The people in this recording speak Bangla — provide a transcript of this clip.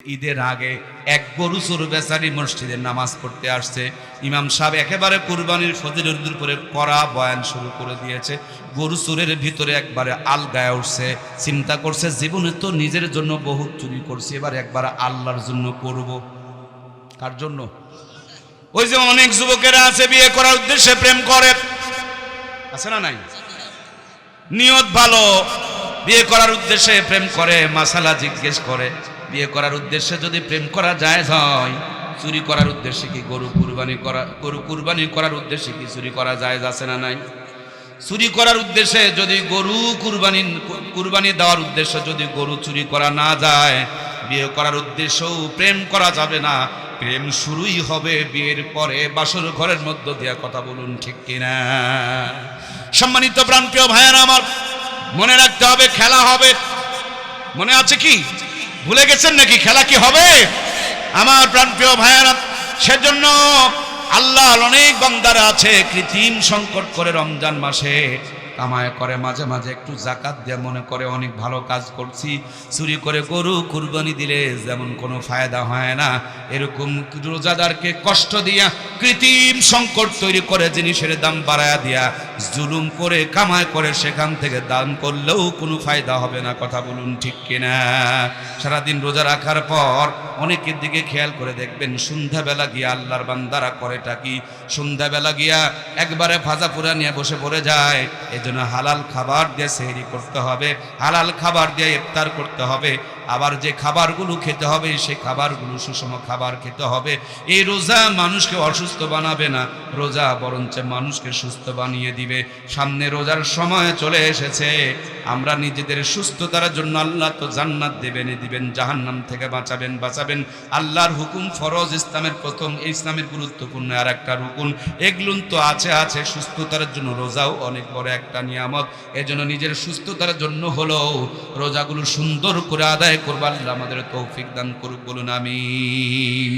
ঈদের আগে এক গরু চোর বেচারি মসজিদে নামাজ পড়তে আসছে। ইমাম সাহেব একেবারে কুরবানির ফজিলতের উপরে কড়া বয়ান শুরু করে দিয়েছে। গরু চোরের ভিতরে একবারে আলগায় উঠছে, চিন্তা করছে জীবনে তো নিজের জন্য বহুত চুরি করছি, এবার একবার আল্লাহর জন্য করব। কার জন্য? ওই যে অনেক যুবকেরা আছে বিয়ে করার উদ্দেশ্যে প্রেম করে, আছে না নাই? নিয়ত ভালো, বিয়ে করার উদ্দেশ্যে প্রেম করে, মাসালা জিজ্ঞেস করে। বিয়ে করার উদ্দেশ্যে যদি প্রেম করা যায় হয়, চুরি করার উদ্দেশ্যে কি গরু কুরবানি করার উদ্দেশ্যে কি চুরি করা যায় আছে না নাই? চুরি করার উদ্দেশ্যে যদি গরু কুরবানি দেওয়ার উদ্দেশ্যে যদি গরু চুরি করা না যায়, বিয়ে করার উদ্দেশ্যেও প্রেম করা যাবে না। প্রেম শুরুই হবে বিয়ের পরে বাসর ঘরের মধ্য দিয়ে। কথা বলুন ঠিক কিনা? সম্মানিত প্রাণপ্রিয় ভাইয়েরা আমার, মনে রাখতে হবে খেলা হবে। মনে আছে কি? ভুলে গেছেন নাকি? খেলা কি হবে আমার প্রাণপ্রিয় ভাইয়েরা? সেজন্য আল্লাহ অনেক বান্দারা আছে কৃত্রিম সংকট করে রমজান মাসে কামায় করে, মাঝে মাঝে একটু জাকাত দিয়ে মনে করে অনেক ভালো কাজ করছি। চুরি করে গরু কুরবানি দিলে যেমন কোনো ফায়দা হয় না, এরকম রোজাদারকে কষ্ট দিয়া কৃত্রিম সংকট তৈরি করে জিনিসের দাম বাড়ায়া দিয়া জুলুম করে কামায় করে সেখান থেকে দান করলেও কোনো ফায়দা হবে না। কথা বলুন ঠিক কিনা? সারাদিন রোজা রাখার পর অনেকের দিকে খেয়াল করে দেখবেন, সন্ধ্যাবেলা গিয়া আল্লাহর বান্দারা করেটা কি? সন্ধ্যাবেলা গিয়া একবারে ভাজা পোড়া নিয়ে বসে পড়ে যায়। এজন্য হালাল খাবার দিয়ে সেহরি করতে হবে, হালাল খাবার দিয়ে ইফতার করতে হবে। আবার যে খাবারগুলো খেতে হবে সেই খাবারগুলো সুষম খাবার খেতে হবে। এই রোজা মানুষকে অসুস্থ বানাবে না, রোজা বরঞ্চ মানুষকে সুস্থ বানিয়ে দিবে। সামনে রোজার সময় চলে এসেছে, আমরা নিজেদের সুস্থতার জন্য আল্লাহ তো জান্নাত দিবেন, জাহান্নাম থেকে বাঁচাবেন। আল্লাহর হুকুম ফরজ, ইসলামের প্রথম, ইসলামের গুরুত্বপূর্ণ আর একটা রুকুন, এগুলো তো আছে। সুস্থতার জন্য রোজাও অনেক বড় একটা নিয়ামত। এজন্য নিজের সুস্থতার জন্য হলো রোজাগুলো সুন্দর করে আদায় করব। আল্লাহ আমাদের তৌফিক দান করুক, বলুন আমিন।